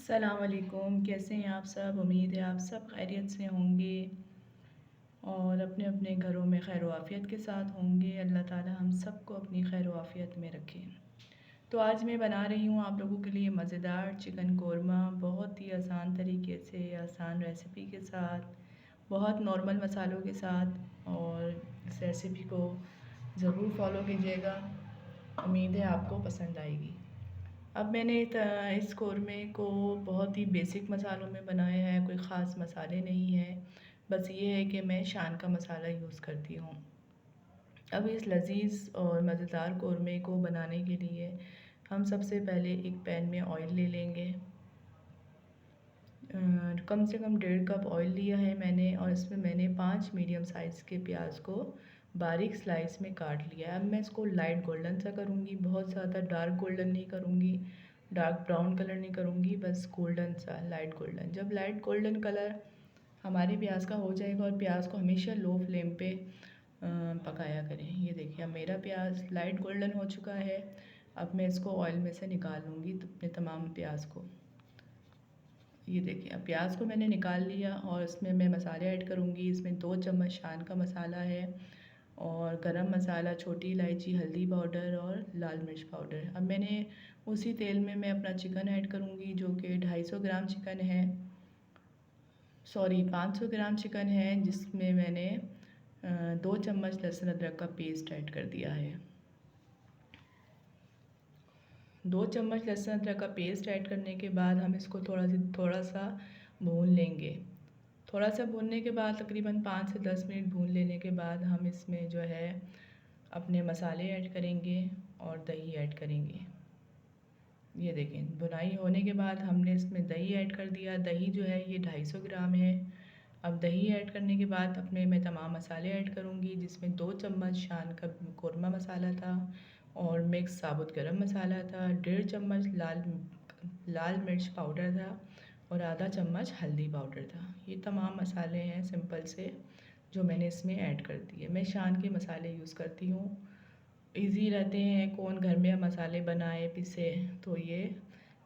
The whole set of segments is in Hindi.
अस्सलाम वालेकुम। कैसे हैं आप सब? उम्मीद है आप सब खैरियत से होंगे और अपने अपने घरों में खैर आफ़ियत के साथ होंगे। अल्लाह ताला हम सबको अपनी खैर आफ़ियत में रखे। तो आज मैं बना रही हूँ आप लोगों के लिए मज़ेदार चिकन कोरमा, बहुत ही आसान तरीके से, आसान रेसिपी के साथ, बहुत नॉर्मल मसालों के साथ। और इस रेसिपी को ज़रूर फॉलो कीजिएगा। उम्मीद है आपको पसंद आएगी। अब मैंने इस कौरमे को बहुत ही बेसिक मसालों में बनाया है, कोई ख़ास मसाले नहीं हैं। बस ये है कि मैं शान का मसाला यूज़ करती हूँ। अब इस लज़ीज़ और मज़ेदार कौरमे को बनाने के लिए हम सबसे पहले एक पैन में ऑयल ले लेंगे। कम से कम 1.5 कप ऑयल लिया है मैंने और इसमें मैंने 5 मीडियम साइज़ के प्याज को बारीक स्लाइस में काट लिया है। अब मैं इसको लाइट गोल्डन सा करूँगी, बहुत ज़्यादा डार्क गोल्डन नहीं करूँगी, डार्क ब्राउन कलर नहीं करूँगी, बस गोल्डन सा, लाइट गोल्डन। जब लाइट गोल्डन कलर हमारे प्याज का हो जाएगा, और प्याज को हमेशा लो फ्लेम पे पकाया करें। ये देखिए अब मेरा प्याज लाइट गोल्डन हो चुका है। अब मैं इसको ऑयल में से निकाल लूँगी अपने तमाम प्याज को। ये देखिए अब प्याज को मैंने निकाल लिया और इसमें मैं मसाले ऐड करूँगी। इसमें 2 चम्मच शान का मसाला है और गरम मसाला, छोटी इलायची, हल्दी पाउडर और लाल मिर्च पाउडर। अब मैंने उसी तेल में मैं अपना चिकन ऐड करूँगी, जो कि 250 ग्राम चिकन है, सॉरी 500 ग्राम चिकन है, जिसमें मैंने 2 चम्मच लहसुन अदरक का पेस्ट ऐड कर दिया है। 2 चम्मच लहसुन अदरक का पेस्ट ऐड करने के बाद हम इसको थोड़ा सा भून लेंगे। थोड़ा सा भूनने के बाद तकरीबन 5 से 10 मिनट भून लेने के बाद हम इसमें जो है अपने मसाले ऐड करेंगे और दही ऐड करेंगे। ये देखें भुनाई होने के बाद हमने इसमें दही ऐड कर दिया। दही जो है ये 250 ग्राम है। अब दही ऐड करने के बाद अपने मैं तमाम मसाले ऐड करूँगी, जिसमें 2 चम्मच शान का कोरमा मसाला था और मिक्स साबुत गरम मसाला था, 1.5 चम्मच लाल मिर्च पाउडर था और आधा चम्मच हल्दी पाउडर था। ये तमाम मसाले हैं सिंपल से, जो मैंने इसमें ऐड कर दिए। मैं शान के मसाले यूज़ करती हूँ, इजी रहते हैं। कौन घर में मसाले बनाए पिसे, तो ये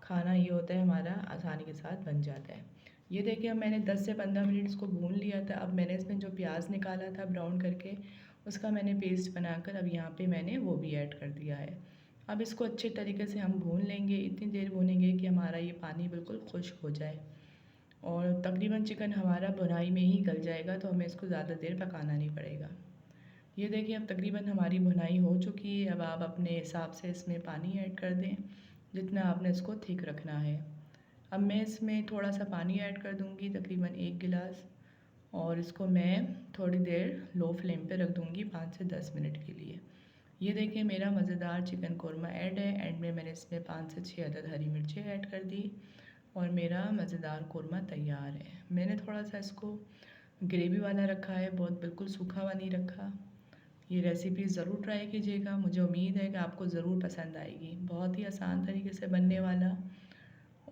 खाना ये होता है हमारा आसानी के साथ बन जाता है। ये देखिए अब मैंने 10 से 15 मिनट इसको भून लिया था। अब मैंने इसमें जो प्याज निकाला था ब्राउन करके, उसका मैंने पेस्ट बनाकर अब यहाँ पे मैंने वो भी ऐड कर दिया है। अब इसको अच्छे तरीके से हम भून लेंगे, इतनी देर भूनेंगे कि हमारा ये पानी बिल्कुल खुश्क हो जाए और तकरीबन चिकन हमारा भुनाई में ही गल जाएगा, तो हमें इसको ज़्यादा देर पकाना नहीं पड़ेगा। ये देखिए अब तकरीबन हमारी भुनाई हो चुकी है। अब आप अपने हिसाब से इसमें पानी ऐड कर दें, जितना आपने इसको थिक रखना है। अब मैं इसमें थोड़ा सा पानी ऐड कर दूँगी, तकरीबन 1 गिलास, और इसको मैं थोड़ी देर लो फ्लेम पे रख दूँगी 5 से 10 मिनट के लिए। ये देखिए मेरा मज़ेदार चिकन कोरमा ऐड है। एंड में मैंने इसमें 5 से 6 अदद हरी मिर्चें ऐड कर दी और मेरा मज़ेदार कोरमा तैयार है। मैंने थोड़ा सा इसको ग्रेवी वाला रखा है, बहुत बिल्कुल सूखा हुआ नहीं रखा। ये रेसिपी ज़रूर ट्राई कीजिएगा, मुझे उम्मीद है कि आपको ज़रूर पसंद आएगी। बहुत ही आसान तरीके से बनने वाला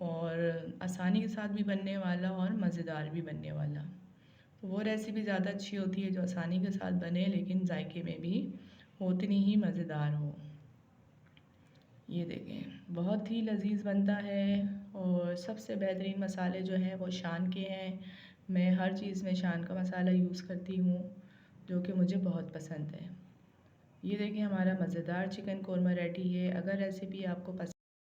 और आसानी के साथ भी बनने वाला और मज़ेदार भी बनने वाला। तो वो रेसिपी ज़्यादा अच्छी होती है जो आसानी के साथ बने लेकिन जायके में भी उतनी ही मज़ेदार हो। ये देखें बहुत ही लज़ीज़ बनता है और सबसे बेहतरीन मसाले जो हैं वो शान के हैं। मैं हर चीज़ में शान का मसाला यूज़ करती हूँ, जो कि मुझे बहुत पसंद है। ये देखिए हमारा मज़ेदार चिकन कोरमा रेडी है। अगर रेसिपी आपको पसंद